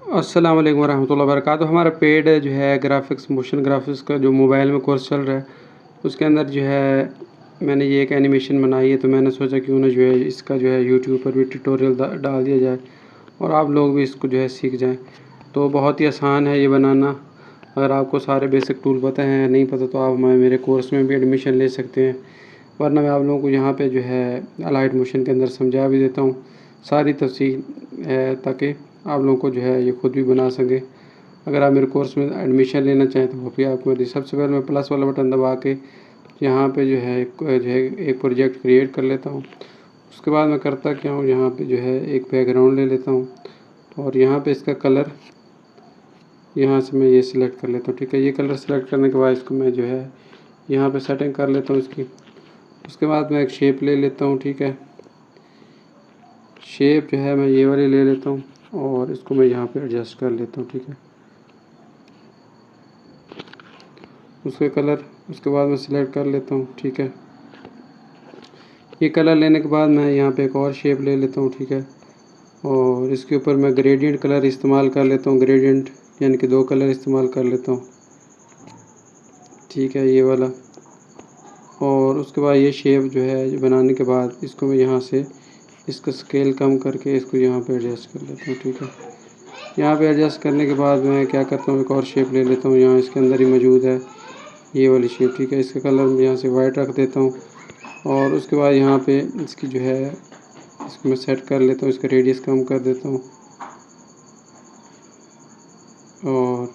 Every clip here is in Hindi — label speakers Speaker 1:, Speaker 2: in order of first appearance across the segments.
Speaker 1: अस्सलाम वालेकुम वरहमतुल्लाहि वबरकातुहू। हमारा पेड जो है ग्राफिक्स मोशन ग्राफिक्स का जो मोबाइल में कोर्स चल रहा है, उसके अंदर जो है मैंने ये एक एनिमेशन बनाई है। तो मैंने सोचा क्यों ना जो है इसका जो है यूट्यूब पर भी ट्यूटोरियल डाल दिया जाए और आप लोग भी इसको जो है सीख जाएं। तो बहुत ही आसान है ये बनाना। अगर आपको सारे बेसिक टूल पता हैं, नहीं पता तो आप मेरे कोर्स में भी एडमिशन ले सकते हैं, वरना मैं आप लोगों को यहाँ पे जो है अलाइट मोशन के अंदर समझा भी देता हूँ। सारी तफसील है ताकि आप लोगों को जो है ये ख़ुद भी बना सकें। अगर आप मेरे कोर्स में एडमिशन लेना चाहें तो वो भी आपको मिलती है। सबसे पहले मैं प्लस वाला बटन दबा के यहाँ पे जो है एक प्रोजेक्ट क्रिएट कर लेता हूँ। उसके बाद मैं करता क्या हूँ, यहाँ पे जो है एक बैकग्राउंड ले लेता हूँ और यहाँ पे इसका कलर यहाँ से मैं ये सिलेक्ट कर लेता हूँ। ठीक है, ये कलर सेलेक्ट करने के बाद इसको मैं जो है यहाँ पे सेटिंग कर लेता हूँ इसकी। उसके बाद मैं एक शेप ले लेता हूँ। ठीक है, शेप जो है मैं ये वाली ले लेता हूँ और इसको मैं यहाँ पे एडजस्ट कर लेता हूँ। ठीक है, उसके कलर उसके बाद मैं सिलेक्ट कर लेता हूँ। ठीक है, ये कलर लेने के बाद मैं यहाँ पे एक और शेप ले लेता हूँ। ठीक है, और इसके ऊपर मैं ग्रेडियंट कलर इस्तेमाल कर लेता हूँ। ग्रेडियंट यानी कि 2 कलर इस्तेमाल कर लेता हूँ। ठीक है, ये वाला। और उसके बाद ये शेप जो है बनाने के बाद इसको मैं यहाँ से इसका स्केल कम करके इसको यहाँ पे एडजस्ट कर लेता हूँ। ठीक है, यहाँ पे एडजस्ट करने के बाद मैं क्या करता हूँ, एक और शेप ले लेता हूँ। यहाँ इसके अंदर ही मौजूद है ये वाली शेप। ठीक है, इसका कलर मैं यहाँ से वाइट रख देता हूँ और उसके बाद यहाँ पे इसकी जो है इसको मैं सेट कर लेता हूँ, इसका रेडियस कम कर देता हूँ और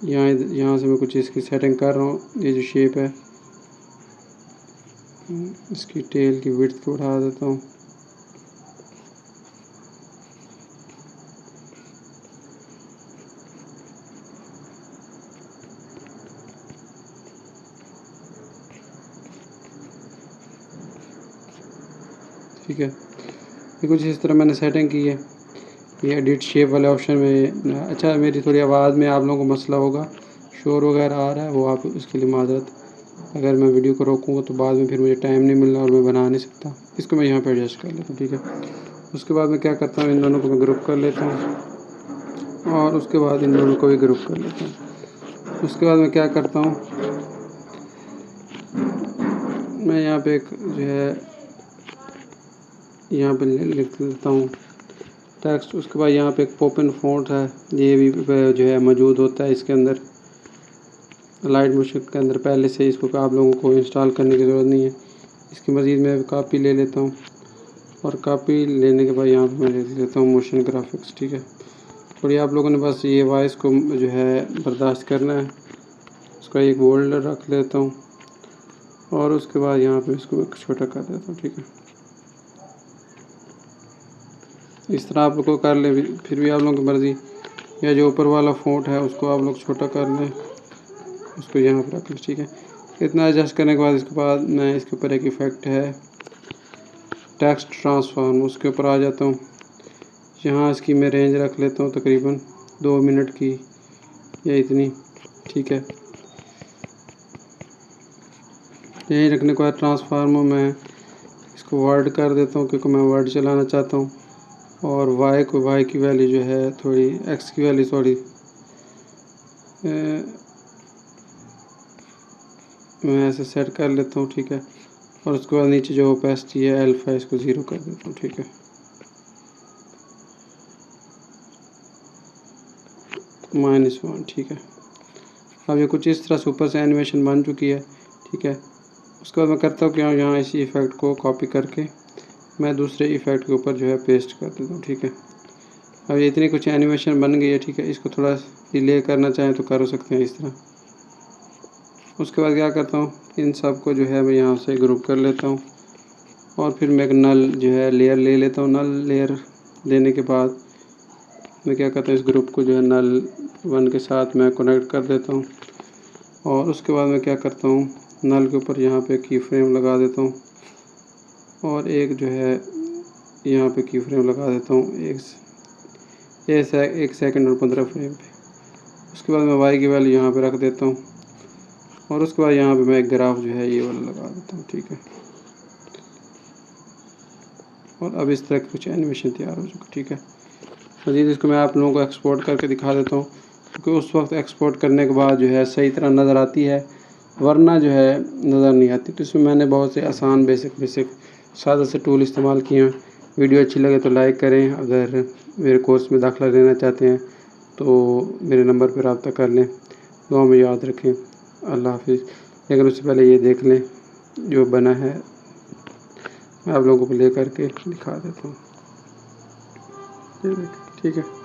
Speaker 1: यहाँ से मैं कुछ इसकी सेटिंग कर रहा हूँ। ये जो शेप है इसकी टेल की विड्थ को बढ़ा देता हूँ। ठीक है, ये कुछ इस तरह मैंने सेटिंग की है। ये एडिट शेप वाले ऑप्शन में अच्छा मेरी थोड़ी आवाज़ में आप लोगों को मसला होगा, शोर वगैरह आ रहा है, वो आप उसके लिए माजरत। अगर मैं वीडियो को रोकूँगा तो बाद में फिर मुझे टाइम नहीं मिलना और मैं बना नहीं सकता। इसको मैं यहाँ पे एडजस्ट कर लेता हूँ। ठीक है, उसके बाद मैं क्या करता हूँ, इन दोनों को मैं ग्रुप कर लेता हूँ और उसके बाद इन दोनों को भी ग्रुप कर लेता हूँ। उसके बाद मैं क्या करता हूँ, मैं यहाँ पे एक जो है यहाँ पे लिख लेता हूँ टेक्स्ट। उसके बाद यहाँ पे एक पॉपिन फ़ॉन्ट है, ये भी जो है मौजूद होता है इसके अंदर लाइट मोशन के अंदर पहले से। इसको आप लोगों को इंस्टॉल करने की ज़रूरत नहीं है। इसकी मज़ीद मैं कॉपी ले लेता हूँ और कॉपी लेने के बाद यहाँ पे मैं ले लेता हूँ मोशन ग्राफिक्स। ठीक है, और ये आप लोगों ने बस ये वॉइस को जो है बर्दाश्त करना है। उसका एक बोल्ड रख लेता हूँ और उसके बाद यहाँ पे इसको छोटा कर देता हूँ। ठीक है, इस तरह आप लोग को कर लें। फिर भी आप लोगों की मर्ज़ी, या जो ऊपर वाला फ़ॉन्ट है उसको आप लोग छोटा कर लें, उसको यहाँ पर रख लें। ठीक है, इतना एडजस्ट करने के बाद इसके बाद मैं इसके ऊपर एक इफ़ेक्ट है टेक्स्ट ट्रांसफॉर्म, उसके ऊपर आ जाता हूँ। यहाँ इसकी मैं रेंज रख लेता हूँ तकरीबन 2 मिनट की या इतनी। ठीक है, यही रखने के बाद ट्रांसफार्मर में इसको वर्ड कर देता हूँ क्योंकि मैं वर्ड चलाना चाहता हूँ। और वाई की वैल्यू जो है थोड़ी, एक्स की वैल्यू थोड़ी मैं ऐसे सेट कर लेता हूँ। ठीक है, और उसके बाद नीचे जो ओपेसिटी है अल्फा, इसको 0 कर देता हूँ। ठीक है, -1। ठीक है, अब ये कुछ इस तरह से ऊपर से एनिमेशन बन चुकी है। ठीक है, उसके बाद मैं करता हूँ कि यहाँ इसी इफ़ेक्ट को कॉपी करके मैं दूसरे इफ़ेक्ट के ऊपर जो है पेस्ट कर देता हूँ। ठीक है, अब ये इतनी कुछ एनिमेशन बन गई है। ठीक है, इसको थोड़ा डिले करना चाहें तो कर सकते हैं इस तरह। उसके बाद क्या करता हूँ, इन सब को जो है मैं यहाँ से ग्रुप कर लेता हूँ और फिर मैं एक नल जो है लेयर ले लेता हूँ। नल लेयर लेने के बाद मैं क्या करता हूँ, इस ग्रुप को जो है नल 1 के साथ मैं कनेक्ट कर देता हूँ और उसके बाद मैं क्या करता हूँ, नल के ऊपर यहाँ पे की फ्रेम लगा देता हूँ और एक जो है यहाँ पे की फ्रेम लगा देता हूँ 1 सेकंड और 15 फ्रेम पे। उसके बाद मैं वाई की वैल्यू यहाँ पे रख देता हूँ और उसके बाद यहाँ पे मैं एक ग्राफ जो है ये वाला लगा देता हूँ। ठीक है, और अब इस तरह की कुछ एनिमेशन तैयार हो चुका। ठीक है, मज़ीद इसको मैं आप लोगों को एक्सपोर्ट करके दिखा देता हूँ, क्योंकि उस वक्त एक्सपोर्ट करने के बाद जो है सही तरह नज़र आती है, वरना जो है नज़र नहीं आती। तो इसमें मैंने बहुत से आसान बेसिक सादा से टूल इस्तेमाल किए हैं। वीडियो अच्छी लगे तो लाइक करें। अगर मेरे कोर्स में दाखिला लेना चाहते हैं तो मेरे नंबर पर रब्ता कर लें। दुआ में याद रखें। अल्लाह हाफिज़। लेकिन उससे पहले ये देख लें जो बना है, मैं आप लोगों को ले करके दिखा देता हूँ। ये देखें, ठीक है।